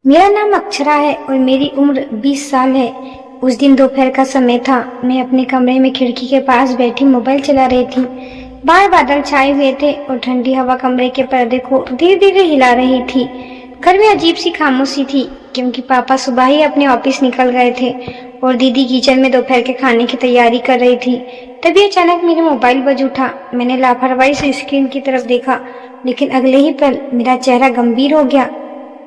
मेरा नाम अक्षरा है और मेरी उम्र 20 साल है। उस दिन दोपहर का समय था। मैं अपने कमरे में खिड़की के पास बैठी मोबाइल चला रही थी। बाहर बादल छाए हुए थे और ठंडी हवा कमरे के पर्दे को धीरे धीरे हिला रही थी। घर में अजीब सी खामोशी थी क्योंकि पापा सुबह ही अपने ऑफिस निकल गए थे और दीदी किचन में दोपहर के खाने की तैयारी कर रही थी। तभी अचानक मेरा मोबाइल बज उठा। मैंने लापरवाही से स्क्रीन की तरफ देखा, लेकिन अगले ही पल मेरा चेहरा गंभीर हो गया।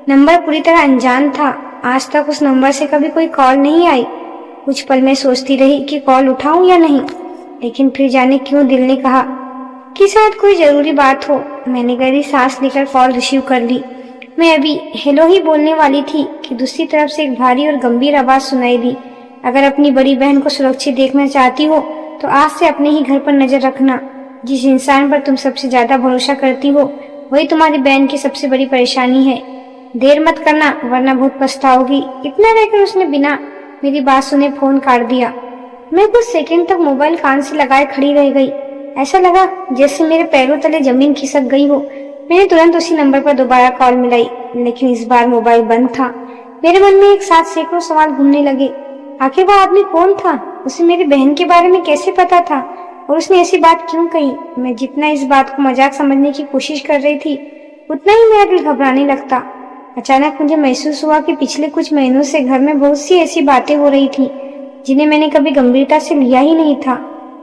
नंबर पूरी तरह अनजान था। आज तक उस नंबर से कभी कोई कॉल नहीं आई। कुछ पल मैं सोचती रही कि कॉल उठाऊं या नहीं, लेकिन फिर जाने क्यों दिल ने कहा कि शायद कोई जरूरी बात हो। मैंने गहरी सांस लेकर कॉल रिसीव कर ली। मैं अभी हेलो ही बोलने वाली थी कि दूसरी तरफ से एक भारी और गंभीर आवाज सुनाई दी। अगर अपनी बड़ी बहन को सुरक्षित देखना चाहती हो तो आज से अपने ही घर पर नजर रखना। जिस इंसान पर तुम सबसे ज्यादा भरोसा करती हो वही तुम्हारी बहन की सबसे बड़ी परेशानी है। देर मत करना वरना बहुत पछताओगी। इतना कहकर उसने बिना मेरी बात सुने फोन काट दिया। मैं कुछ सेकंड तक मोबाइल कान से लगाए खड़ी रह गई। ऐसा लगा जैसे मेरे पैरों तले जमीन खिसक गई हो। मैंने तुरंत उसी नंबर पर दोबारा कॉल मिलाई, लेकिन इस बार मोबाइल बंद था। मेरे मन में एक साथ सैकड़ों सवाल घूमने लगे। आखिर वह आदमी कौन था? उसे मेरी बहन के बारे में कैसे पता था और उसने ऐसी बात क्यों कही? मैं जितना इस बात को मजाक समझने की कोशिश कर रही थी उतना ही मेरा दिल घबराने लगता। अचानक मुझे महसूस हुआ कि पिछले कुछ महीनों से घर में बहुत सी ऐसी बातें हो रही थी जिन्हें मैंने कभी गंभीरता से लिया ही नहीं था।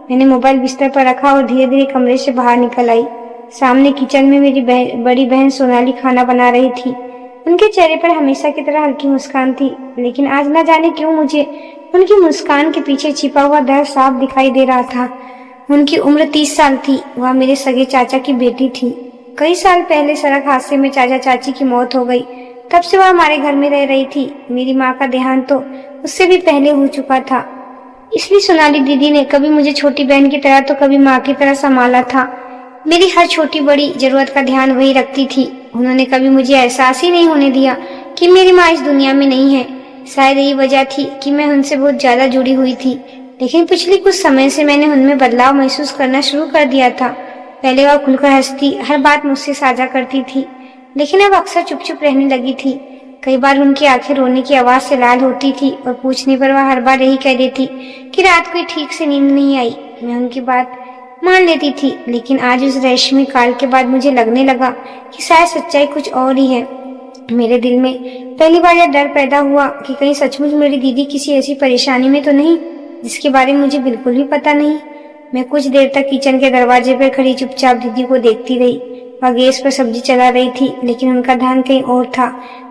मैंने मोबाइल बिस्तर पर रखा और धीरे धीरे कमरे से बाहर निकल आई। सामने किचन में मेरी बड़ी बहन सोनाली खाना बना रही थी। उनके चेहरे पर हमेशा की तरह हल्की मुस्कान थी, लेकिन आज न जाने क्यों मुझे उनकी मुस्कान के पीछे छिपा हुआ दर्द साफ दिखाई दे रहा था। उनकी उम्र 30 साल थी। वह मेरे सगे चाचा की बेटी थी। कई साल पहले सड़क हादसे में चाचा चाची की मौत हो गई। तब से वह हमारे घर में रह रही थी। मेरी माँ का देहांत तो उससे भी पहले हो चुका था। इसलिए सोनाली दीदी ने कभी मुझे छोटी बहन की तरह तो कभी माँ की तरह संभाला था। मेरी हर छोटी बड़ी जरूरत का ध्यान वही रखती थी। उन्होंने कभी मुझे एहसास ही नहीं होने दिया कि मेरी माँ इस दुनिया में नहीं है। शायद यही वजह थी कि मैं उनसे बहुत ज्यादा जुड़ी हुई थी। लेकिन पिछले कुछ समय से मैंने उनमें बदलाव महसूस करना शुरू कर दिया था। पहले वह खुलकर हंसती, हर बात मुझसे साझा करती थी, लेकिन अब अक्सर चुप चुप रहने लगी थी। कई बार उनकी आंखें रोने की आवाज से लाल होती थी और पूछने पर वह हर बार यही कह देती कि रात को ठीक से नींद नहीं आई। मैं उनकी बात मान लेती थी, लेकिन आज उस रहस्यमय काल के बाद मुझे लगने लगा कि शायद सच्चाई कुछ और ही है। मेरे दिल में पहली बार यह डर पैदा हुआ कि कहीं सचमुच मेरी दीदी किसी ऐसी परेशानी में तो नहीं जिसके बारे में मुझे बिल्कुल भी पता नहीं। मैं कुछ देर तक किचन के दरवाजे पर खड़ी चुपचाप दीदी को देखती रही। वह गैस पर सब्जी चला रही थी, लेकिन उनका ध्यान कहीं और था।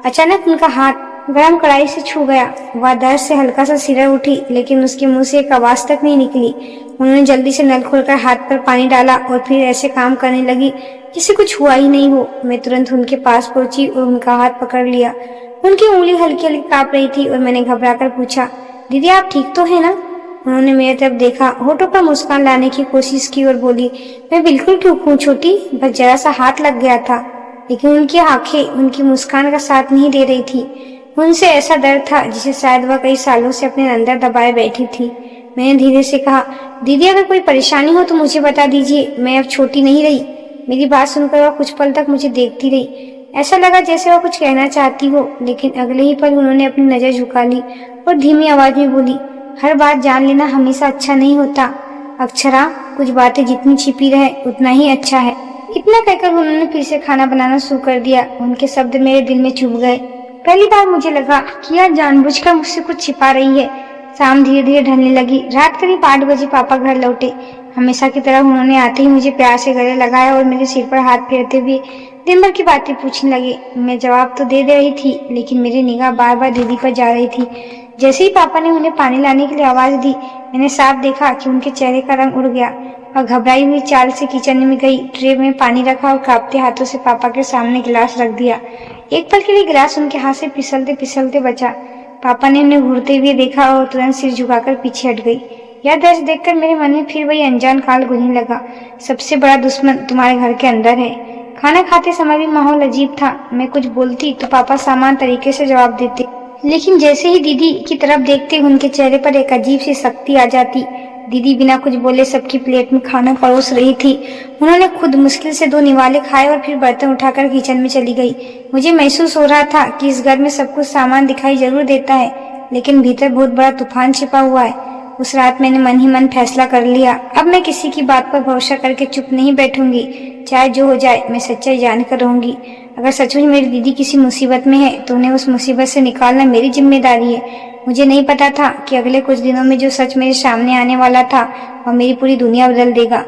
अचानक उनका हाथ गरम कढ़ाई से छू गया। वह दर्द से हल्का सा सिर उठी, लेकिन उसके मुंह से एक आवाज तक नहीं निकली। उन्होंने जल्दी से नल खोलकर हाथ पर पानी डाला और फिर ऐसे काम करने लगी जैसे कुछ हुआ ही नहीं हो। मैं तुरंत उनके पास पहुंची और उनका हाथ पकड़ लिया। उनकी उंगली हल्की हल्की कांप रही थी और मैंने घबराकर पूछा, दीदी आप ठीक तो है ना? उन्होंने मेरी तरफ देखा, होठों पर मुस्कान लाने की कोशिश की और बोली, मैं बिल्कुल ठीक हूँ छोटी, बस जरा सा हाथ लग गया था। लेकिन उनकी आंखें उनकी मुस्कान का साथ नहीं दे रही थी। उनसे ऐसा डर था जिसे शायद वह कई सालों से अपने अंदर दबाए बैठी थी। मैंने धीरे से कहा, दीदी अगर कोई परेशानी हो तो मुझे बता दीजिए, मैं अब छोटी नहीं रही। मेरी बात सुनकर वह कुछ पल तक मुझे देखती रही। ऐसा लगा जैसे वह कुछ कहना चाहती हो, लेकिन अगले ही पल उन्होंने अपनी नजर झुका ली और धीमी आवाज में बोली, हर बात जान लेना हमेशा अच्छा नहीं होता अक्षरा, कुछ बातें जितनी छिपी रहे उतना ही अच्छा है। इतना कहकर उन्होंने फिर से खाना बनाना शुरू कर दिया। उनके शब्द मेरे दिल में चुभ गए। पहली बार मुझे लगा कि यह जानबूझकर मुझसे कुछ छिपा रही है। शाम धीरे धीरे ढलने लगी। रात करीब 8 बजे पापा घर लौटे। हमेशा की तरह उन्होंने आते ही मुझे प्यार से गले लगाया और मेरे सिर पर हाथ फेरते हुए दिन भर की बातें पूछने लगे। मैं जवाब तो दे रही थी, लेकिन मेरी निगाह बार बार दीदी पर जा रही थी। जैसे ही पापा ने उन्हें पानी लाने के लिए आवाज दी, मैंने साफ देखा कि उनके चेहरे का रंग उड़ गया और घबराई हुई चाल से किचन में गई, ट्रे में पानी रखा और कांपते हाथों से पापा के सामने गिलास रख दिया। एक पल के लिए गिलास उनके हाथ से फिसलते फिसलते बचा। पापा ने उन्हें घूरते हुए देखा और तुरंत सिर झुकाकर पीछे हट गई। यह दृश्य देखकर मेरे मन में फिर वही अनजान काल गूंजने लगा, सबसे बड़ा दुश्मन तुम्हारे घर के अंदर है। खाना खाते समय भी माहौल अजीब था। मैं कुछ बोलती तो पापा समान तरीके से जवाब देते, लेकिन जैसे ही दीदी की तरफ देखते उनके चेहरे पर एक अजीब सी शक्ति आ जाती। दीदी बिना कुछ बोले सबकी प्लेट में खाना परोस रही थी। उन्होंने खुद मुश्किल से 2 निवाले खाए और फिर बर्तन उठाकर किचन में चली गई। मुझे महसूस हो रहा था कि इस घर में सब कुछ सामान दिखाई जरूर देता है, लेकिन भीतर बहुत बड़ा तूफान छिपा हुआ है। उस रात मैंने मन ही मन फैसला कर लिया, अब मैं किसी की बात पर भरोसा करके चुप नहीं बैठूंगी। चाहे जो हो जाए, मैं सच्चाई जानकर रहूंगी। अगर सचमुच मेरी दीदी किसी मुसीबत में है तो उन्हें उस मुसीबत से निकालना मेरी जिम्मेदारी है। मुझे नहीं पता था कि अगले कुछ दिनों में जो सच मेरे सामने आने वाला था वह मेरी पूरी दुनिया बदल देगा।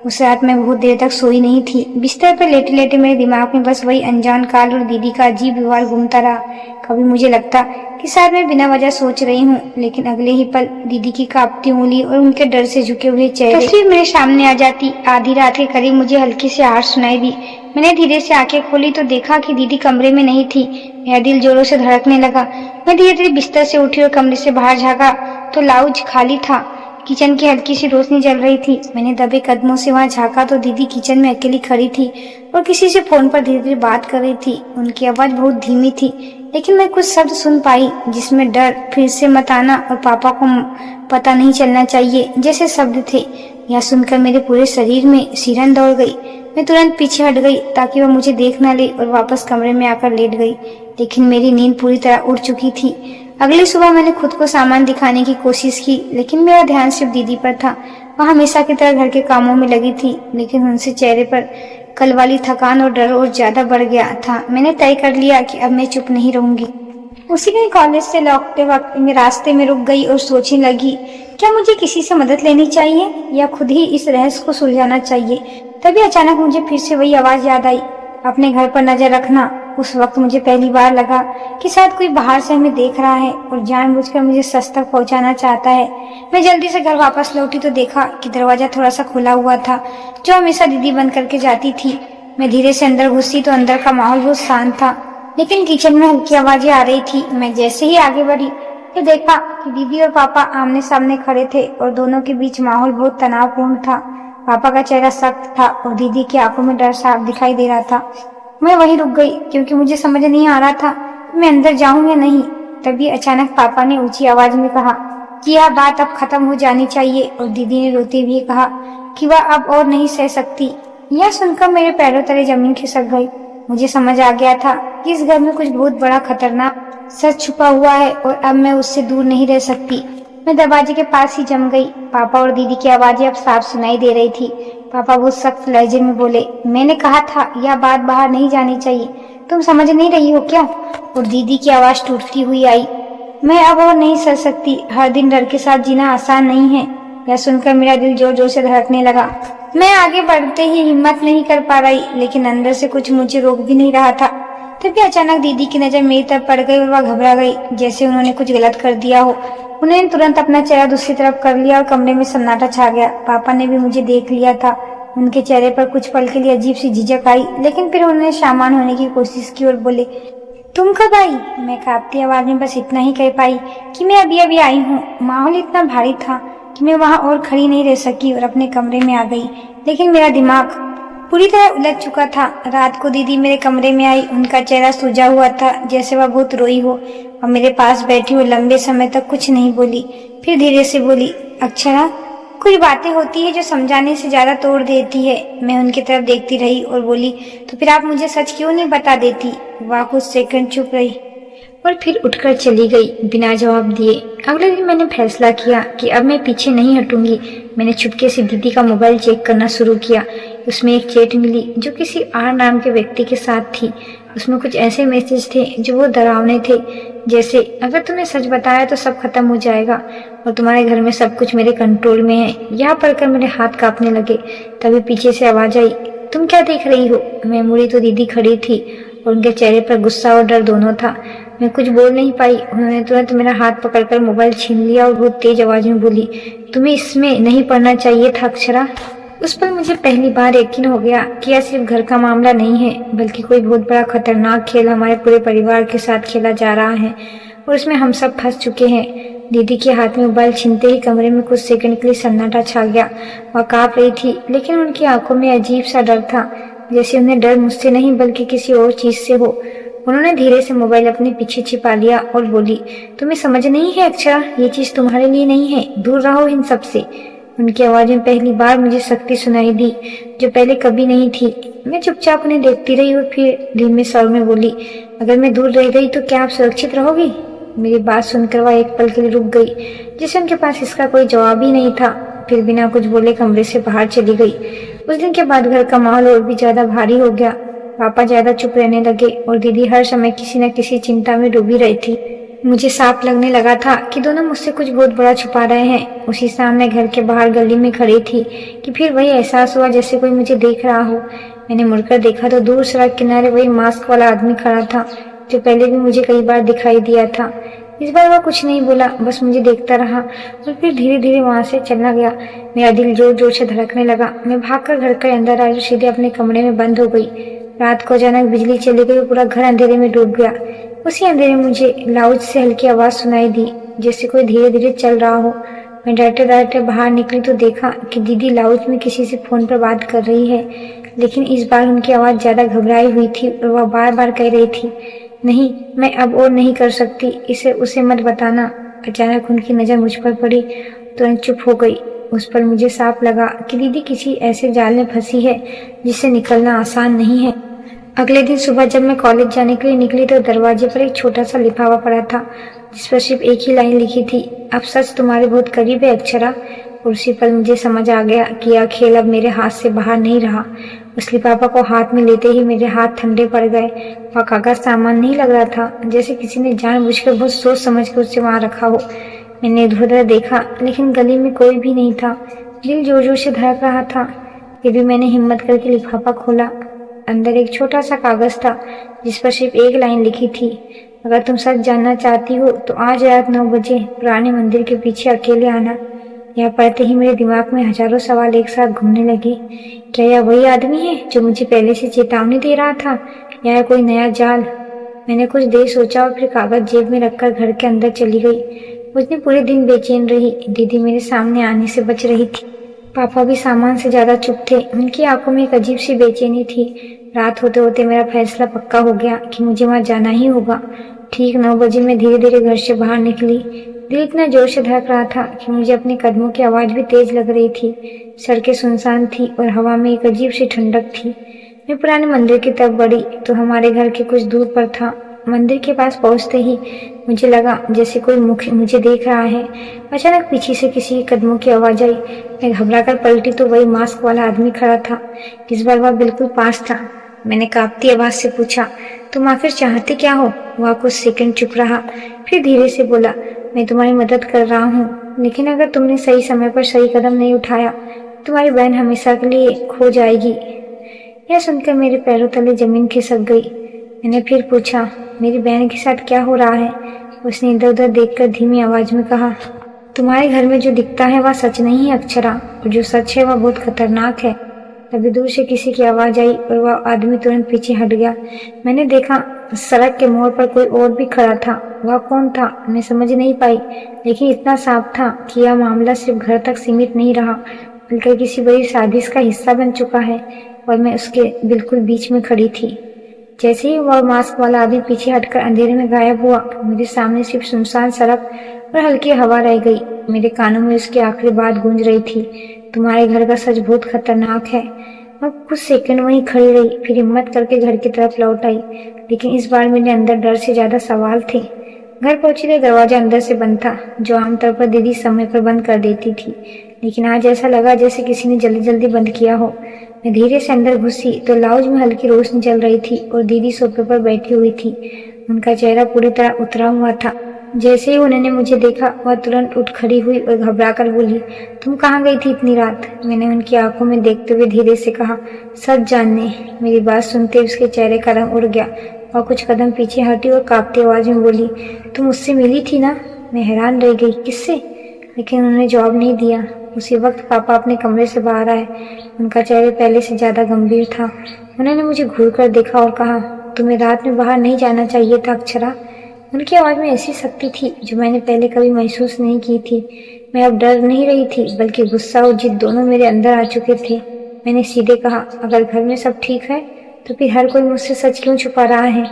उस रात मैं बहुत देर तक सोई नहीं थी। बिस्तर पर लेटे लेटे मेरे दिमाग में बस वही अनजान काल और दीदी का अजीब व्यवहार घूमता रहा। कभी मुझे लगता कि शायद मैं बिना वजह सोच रही हूँ, लेकिन अगले ही पल दीदी की कांपती उंगली और उनके डर से झुके हुए चेहरे तस्वीर मेरे सामने आ जाती। आधी रात के करीब मुझे हल्की सी आहट सुनाई दी। मैंने धीरे से आंखें खोली तो देखा कि दीदी कमरे में नहीं थी। मेरा दिल जोरों से धड़कने लगा। मैं धीरे धीरे बिस्तर से उठी और कमरे से बाहर झांका तो लाउंज खाली था। किचन की हल्की सी रोशनी जल रही थी। मैंने दबे कदमों से वहां झांका तो दीदी किचन में अकेली खड़ी थी और किसी से फोन पर धीरे धीरे बात कर रही थी। उनकी आवाज बहुत धीमी थी, लेकिन मैं कुछ शब्द सुन पाई जिसमें डर, फिर से मत आना और पापा को पता नहीं चलना चाहिए जैसे शब्द थे। यह सुनकर मेरे पूरे शरीर में सिरन दौड़ गई। मैं तुरंत पीछे हट गई ताकि वह मुझे देख न ले और वापस कमरे में आकर लेट गई, लेकिन मेरी नींद पूरी तरह उड़ चुकी थी। अगली सुबह मैंने खुद को सामान दिखाने की कोशिश की, लेकिन मेरा ध्यान सिर्फ दीदी पर था। वह हमेशा की तरह घर के कामों में लगी थी, लेकिन उनसे चेहरे पर कल वाली थकान और डर और ज्यादा बढ़ गया था। मैंने तय कर लिया कि अब मैं चुप नहीं रहूंगी। उसी दिन कॉलेज से लौटते वक्त मैं रास्ते में रुक गई और सोचने लगी, क्या मुझे किसी से मदद लेनी चाहिए या खुद ही इस रहस्य को सुलझाना चाहिए। तभी अचानक मुझे फिर से वही आवाज याद आई, अपने घर पर नजर रखना। उस वक्त मुझे पहली बार लगा कि शायद कोई बाहर से हमें देख रहा है और जानबूझकर मुझे सच तक पहुंचाना चाहता है। मैं जल्दी से घर वापस लौटी तो देखा कि दरवाजा थोड़ा सा खुला हुआ था, जो हमेशा दीदी बंद करके जाती थी। मैं धीरे से अंदर घुसी तो अंदर का माहौल बहुत शांत था, लेकिन किचन में हल्की आवाजें आ रही थी। मैं जैसे ही आगे बढ़ी तो देखा कि दीदी और पापा आमने सामने खड़े थे और दोनों के बीच माहौल बहुत तनावपूर्ण था। पापा का चेहरा सख्त था और दीदी की आंखों में डर साफ दिखाई दे रहा था। मैं वहीं रुक गई क्योंकि मुझे समझ नहीं आ रहा था मैं अंदर जाऊं या नहीं। तभी अचानक पापा ने ऊंची आवाज में कहा कि यह बात अब खत्म हो जानी चाहिए, और दीदी ने रोते हुए कहा कि वह अब और नहीं सह सकती। यह सुनकर मेरे पैरों तले जमीन खिसक गई। मुझे समझ आ गया था कि इस घर में कुछ बहुत बड़ा खतरनाक सच छुपा हुआ है और अब मैं उससे दूर नहीं रह सकती। मैं दरवाजे के पास ही जम गई। पापा और दीदी की आवाजें अब साफ सुनाई दे रही थी। पापा बहुत सख्त लहजे में बोले, मैंने कहा था यह बात बाहर नहीं जानी चाहिए, तुम समझ नहीं रही हो क्या। और दीदी की आवाज टूटती हुई आई, मैं अब और नहीं सह सकती, हर दिन डर के साथ जीना आसान नहीं है। यह सुनकर मेरा दिल जोर जोर से धड़कने लगा। मैं आगे बढ़ते ही हिम्मत नहीं कर पा रही, लेकिन अंदर से कुछ मुझे रोक भी नहीं रहा था। तभी अचानक दीदी की नजर मेरी तरफ पड़ गई और वह घबरा गई, जैसे उन्होंने कुछ गलत कर दिया हो। उन्होंने तुरंत अपना चेहरा दूसरी तरफ कर लिया और कमरे में सन्नाटा छा गया। पापा ने भी मुझे देख लिया था। उनके चेहरे पर कुछ पल के लिए अजीब सी झिझक आई, लेकिन फिर उन्होंने शांत होने की कोशिश की और बोले, तुम कब आई। मैं कांपती आवाज में बस इतना ही कह पाई कि मैं अभी अभी आई हूँ। माहौल इतना भारी था कि मैं वहाँ और खड़ी नहीं रह सकी और अपने कमरे में आ गई, लेकिन मेरा दिमाग पूरी तरह उलझ चुका था। रात को दीदी मेरे कमरे में आई। उनका चेहरा सूजा हुआ था, जैसे वह बहुत रोई हो, और मेरे पास बैठी वो लंबे समय तक कुछ नहीं बोली। फिर धीरे से बोली, अक्षरा, कुछ बातें होती है जो समझाने से ज्यादा तोड़ देती है। मैं उनकी तरफ देखती रही और बोली, तो फिर आप मुझे सच क्यों नहीं बता देती। वह कुछ सेकंड चुप रही और फिर उठकर चली गई बिना जवाब दिए। अगले दिन मैंने फैसला किया कि अब मैं पीछे नहीं हटूंगी। मैंने चुपके से दीदी का मोबाइल चेक करना शुरू किया। उसमें एक चैट मिली जो किसी आर नाम के व्यक्ति के साथ थी। उसमें कुछ ऐसे मैसेज थे जो वो डरावने थे, जैसे अगर तुम्हें सच बताया तो सब खत्म हो जाएगा और तुम्हारे घर में सब कुछ मेरे कंट्रोल में है। यह पढ़कर मेरे हाथ कांपने लगे। तभी पीछे से आवाज आई, तुम क्या देख रही हो। मैं मुड़ी तो दीदी खड़ी थी और उनके चेहरे पर गुस्सा और डर दोनों था। मैं कुछ बोल नहीं पाई। उन्होंने तुरंत मेरा हाथ पकड़कर मोबाइल छीन लिया और बहुत तेज आवाज में बोली, तुम्हें इसमें नहीं पढ़ना चाहिए था अक्षरा। उस पर मुझे पहली बार यकीन हो गया कि यह सिर्फ घर का मामला नहीं है, बल्कि कोई बहुत बड़ा खतरनाक खेल हमारे पूरे परिवार के साथ खेला जा रहा है और उसमें हम सब फंस चुके हैं। दीदी के हाथ में मोबाइल छीनते ही कमरे में कुछ सेकंड के लिए सन्नाटा छा गया। वह कांप रही थी, लेकिन उनकी आंखों में अजीब सा डर था, जैसे उन्हें डर मुझसे नहीं बल्कि किसी और चीज से हो। उन्होंने धीरे से मोबाइल अपने पीछे छिपा लिया और बोली, तुम्हें समझ नहीं है अक्षरा, ये चीज तुम्हारे लिए नहीं है, दूर रहो इन सब से। उनकी आवाज में पहली बार मुझे शक्ति सुनाई दी, जो पहले कभी नहीं थी। मैं चुपचाप उन्हें देखती रही और फिर धीमे स्वर में बोली, अगर मैं दूर रह गई तो क्या आप सुरक्षित रहोगी? मेरी बात सुनकर वह एक पल के लिए रुक गई, जिससे उनके पास इसका कोई जवाब ही नहीं था। फिर बिना कुछ बोले कमरे से बाहर चली गई। उस दिन के बाद घर का माहौल और भी ज्यादा भारी हो गया। पापा ज्यादा चुप रहने लगे और दीदी हर समय किसी न किसी चिंता में डूबी रही थी। मुझे साफ लगने लगा था कि दोनों मुझसे कुछ बहुत बड़ा छुपा रहे हैं। उसी शाम मैं घर के बाहर गली में खड़ी थी कि फिर वही एहसास हुआ जैसे कोई मुझे देख रहा हो। मैंने मुड़कर देखा तो दूर सड़क किनारे वही मास्क वाला आदमी खड़ा था, जो पहले भी मुझे कई बार दिखाई दिया था। इस बार वह कुछ नहीं बोला, बस मुझे देखता रहा और फिर धीरे धीरे वहां से चला गया। मेरा दिल जोर जोर से धड़कने लगा। मैं भागकर घर के अंदर आई और सीधे अपने कमरे में बंद हो गई। रात को अचानक बिजली चली गई और पूरा घर अंधेरे में डूब गया। उसी अंधेरे में मुझे लाउड से हल्की आवाज सुनाई दी, जैसे कोई धीरे धीरे चल रहा हो। मैं डरते डरते बाहर निकली तो देखा कि दीदी लाउड में किसी से फोन पर बात कर रही है, लेकिन इस बार उनकी आवाज ज्यादा घबराई हुई थी और वह बार बार कह रही थी, नहीं, मैं अब और नहीं कर सकती, इसे उसे मत बताना। अचानक उनकी नजर मुझ पर पड़ी, तुरंत चुप हो गई। उस पर मुझे साफ लगा कि दीदी किसी ऐसे जाल में फंसी है जिससे निकलना आसान नहीं है। अगले दिन सुबह जब मैं कॉलेज जाने के लिए निकली तो दरवाजे पर एक छोटा सा लिफाफा पड़ा था, जिस पर सिर्फ एक ही लाइन लिखी थी, अब सच तुम्हारे बहुत करीब है अक्षरा। और उसी पल मुझे समझ आ गया कि यह खेल अब मेरे हाथ से बाहर नहीं रहा। उस लिफाफा को हाथ में लेते ही मेरे हाथ ठंडे पड़ गए। वह कागज सामान नहीं लग रहा था, जैसे किसी ने जानबूझकर बहुत सोच समझ कर उसे वहां रखा हो। मैंने इधर उधर देखा, लेकिन गली में कोई भी नहीं था। दिल जोर जोर से धड़क रहा था। फिर भी मैंने हिम्मत करके लिफाफा खोला। अंदर एक छोटा सा कागज था, जिस पर सिर्फ एक लाइन लिखी थी, अगर तुम सच जानना चाहती हो तो आज रात 9 बजे पुराने मंदिर के पीछे अकेले आना। यह पढ़ते ही मेरे दिमाग में हजारों सवाल एक साथ घूमने लगे। क्या यह वही आदमी है जो मुझे पहले से चेतावनी दे रहा था, या यह कोई नया जाल? मैंने कुछ देर सोचा और फिर कागज जेब में रखकर घर के अंदर चली गई। उस दिन पूरे दिन बेचैन रही। दीदी मेरे सामने आने से बच रही थी। पापा भी सामान से ज्यादा चुप थे। उनकी आंखों में एक अजीब सी बेचैनी थी। रात होते होते मेरा फैसला पक्का हो गया कि मुझे वहां जाना ही होगा। ठीक 9 बजे मैं धीरे धीरे घर से बाहर निकली। दिल इतना जोर से धड़क रहा था कि मुझे अपने कदमों की आवाज भी तेज लग रही थी। सड़कें सुनसान थी और हवा में एक अजीब सी ठंडक थी। मैं पुराने मंदिर की तरफ बढ़ी तो हमारे घर के कुछ दूर पर था। मंदिर के पास पहुंचते ही मुझे लगा जैसे कोई मुख मुझे देख रहा है। अचानक पीछे से किसी के कदमों की आवाज आई। मैं घबराकर पलटी तो वही मास्क वाला आदमी खड़ा था। इस बार वह बिल्कुल पास था। मैंने कांपती आवाज से पूछा, तुम आखिर चाहते क्या हो? वह कुछ सेकंड चुप रहा, फिर धीरे से बोला, मैं तुम्हारी मदद कर रहा हूँ, लेकिन अगर तुमने सही समय पर सही कदम नहीं उठाया तुम्हारी बहन हमेशा के लिए खो जाएगी। यह सुनकर मेरे पैरों तले जमीन खिसक गई। मैंने फिर पूछा, मेरी बहन के साथ क्या हो रहा है? उसने इधर उधर देखकर धीमी आवाज में कहा, तुम्हारे घर में जो दिखता है वह सच नहीं है अक्षरा, और जो सच है वह बहुत खतरनाक है। तभी दूर से किसी की आवाज आई और वह आदमी तुरंत पीछे हट गया। मैंने देखा सड़क के मोड़ पर कोई और भी खड़ा था। वह कौन था मैं समझ नहीं पाई, लेकिन इतना साफ था कि यह मामला सिर्फ घर तक सीमित नहीं रहा, बल्कि किसी बड़ी साजिश का हिस्सा बन चुका है, और मैं उसके बिल्कुल बीच में खड़ी थी। जैसे ही वह मास्क वाला आदमी पीछे हटकर अंधेरे में गायब हुआ, मेरे सामने सिर्फ सुनसान सड़क और हल्की हवा रह गई। मेरे कानों में उसकी आखिरी बात गूंज रही थी, तुम्हारे घर का सच बहुत खतरनाक है। मैं कुछ सेकंड वहीं खड़ी रही, फिर हिम्मत करके घर की तरफ लौट आई, लेकिन इस बार मेरे अंदर डर से ज्यादा सवाल थे। घर पहुंची तो दरवाजा अंदर से बंद था, जो आमतौर पर दीदी समय पर बंद कर देती थी, लेकिन आज ऐसा लगा जैसे किसी ने जल्दी जल्दी बंद किया हो। मैं धीरे से अंदर घुसी तो लाउंज में हल्की रोशनी जल रही थी और दीदी सोफे पर बैठी हुई थी। उनका चेहरा पूरी तरह उतरा हुआ था। जैसे ही उन्होंने मुझे देखा वह तुरंत उठ खड़ी हुई और घबराकर बोली, तुम कहाँ गई थी इतनी रात? मैंने उनकी आंखों में देखते हुए धीरे से कहा, सच जानने। मेरी बात सुनते उसके चेहरे का रंग उड़ गया और कुछ कदम पीछे हटी और कांपती आवाज में बोली, तुम उससे मिली थी ना? मैं हैरान रह गई, किससे? लेकिन उन्होंने जवाब नहीं दिया। उसी वक्त पापा अपने कमरे से बाहर आए। उनका चेहरा पहले से ज्यादा गंभीर था। उन्होंने मुझे घूर कर देखा और कहा, तुम्हें रात में बाहर नहीं जाना चाहिए था अक्षरा। उनकी आवाज में ऐसी शक्ति थी जो मैंने पहले कभी महसूस नहीं की थी। मैं अब डर नहीं रही थी, बल्कि गुस्सा और जिद दोनों मेरे अंदर आ चुके थे। मैंने सीधे कहा, अगर घर में सब ठीक है तो फिर हर कोई मुझसे सच क्यों छुपा रहा है?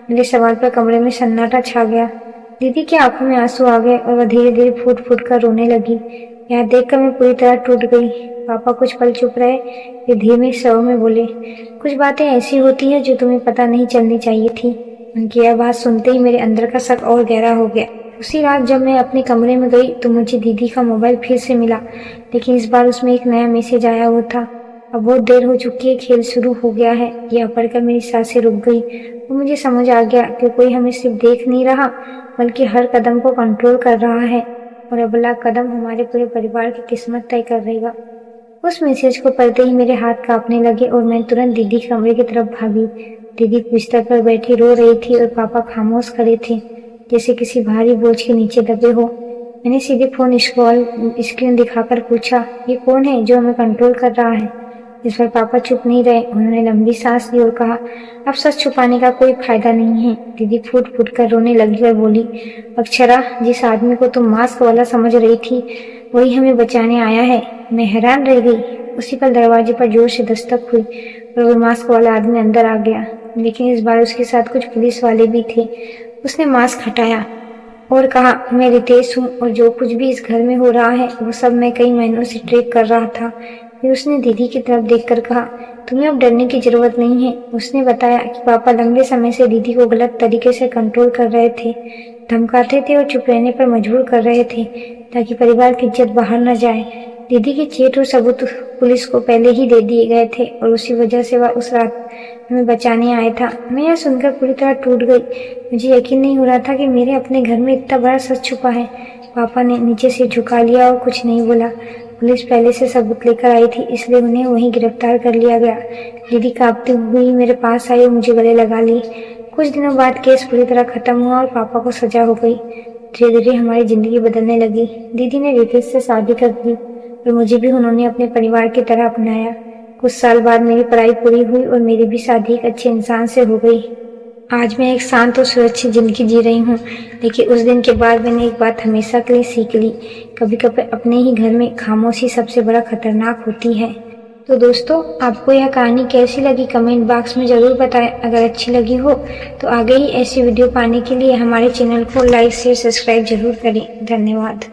मेरे सवाल पर कमरे में सन्नाटा छा गया। दीदी की आंखों में आंसू आ गए और वह धीरे धीरे फूट फूट कर रोने लगी। यह देखकर मैं पूरी तरह टूट गई। पापा कुछ पल चुप रहे, फिर धीमे स्वर में बोले, कुछ बातें ऐसी होती हैं जो तुम्हें पता नहीं चलनी चाहिए थी। उनकी यह बात सुनते ही मेरे अंदर का शक और गहरा हो गया। उसी रात जब मैं अपने कमरे में गई तो मुझे दीदी का मोबाइल फिर से मिला, लेकिन इस बार उसमें एक नया मैसेज आया हुआ था। अब बहुत देर हो चुकी है, खेल शुरू हो गया है। यह पढ़कर मेरी सांसें रुक गई और मुझे समझ आ गया कि कोई हमें सिर्फ देख नहीं रहा बल्कि हर कदम को कंट्रोल कर रहा है और अगला कदम हमारे पूरे परिवार की किस्मत तय कर देगा। उस मैसेज को पढ़ते ही मेरे हाथ कांपने लगे और मैं तुरंत दीदी के कमरे की तरफ भागी। दीदी बिस्तर पर बैठी रो रही थी और पापा खामोश खड़े थे, जैसे किसी भारी बोझ के नीचे दबे हो। मैंने सीधे फोन स्क्रीन दिखाकर पूछा, ये कौन है जो हमें कंट्रोल कर रहा है? इस पर पापा चुप नहीं रहे। उन्होंने लंबी सांस ली और कहा, अब सच छुपाने का कोई फायदा नहीं है। दीदी फूट फूट कर रोने लगी और बोली, अक्षरा, जिस आदमी को तुम मास्क वाला समझ रही थी वही हमें बचाने आया है। मैं हैरान रह गई। उसी पल दरवाजे पर जोर से दस्तक हुई और वो मास्क वाला आदमी अंदर आ गया, लेकिन इस बार उसके साथ कुछ पुलिस वाले भी थे। उसने मास्क हटाया और कहा, मैं रितेश हूँ और जो कुछ भी इस घर में हो रहा है वो सब मैं कई महीनों से ट्रैक कर रहा था। फिर उसने दीदी की तरफ देखकर कहा, तुम्हें अब डरने की जरूरत नहीं है। उसने बताया कि पापा लंबे समय से दीदी को गलत तरीके से कंट्रोल कर रहे थे, धमकाते थे और चुप रहने पर मजबूर कर रहे थे ताकि परिवार की इज्जत बाहर न जाए। दीदी के चेट और सबूत पुलिस को पहले ही दे दिए गए थे और उसी वजह से वह उस रात हमें बचाने आया था। मैं यह सुनकर पूरी तरह टूट गई। मुझे यकीन नहीं हो रहा था कि मेरे अपने घर में इतना बड़ा सच छुपा है। पापा ने नीचे से झुका लिया और कुछ नहीं बोला। पुलिस पहले से सबूत लेकर आई थी, इसलिए उन्हें वहीं गिरफ्तार कर लिया गया। दीदी कांपती हुई मेरे पास आई और मुझे गले लगा ली। कुछ दिनों बाद केस पूरी तरह खत्म हुआ और पापा को सजा हो गई। धीरे धीरे हमारी जिंदगी बदलने लगी। दीदी ने रितेश से शादी कर दी और मुझे भी उन्होंने अपने परिवार की तरह अपनाया। कुछ साल बाद मेरी पढ़ाई पूरी हुई और मेरी भी शादी एक अच्छे इंसान से हो गई। आज मैं एक शांत और सुरक्षित जिंदगी जी रही हूँ, लेकिन उस दिन के बाद मैंने एक बात हमेशा के लिए सीख ली, कभी कभी अपने ही घर में खामोशी सबसे बड़ा खतरनाक होती है। तो दोस्तों, आपको यह कहानी कैसी लगी कमेंट बॉक्स में ज़रूर बताएं। अगर अच्छी लगी हो तो आगे ही ऐसी वीडियो पाने के लिए हमारे चैनल को लाइक शेयर सब्सक्राइब जरूर करें। धन्यवाद।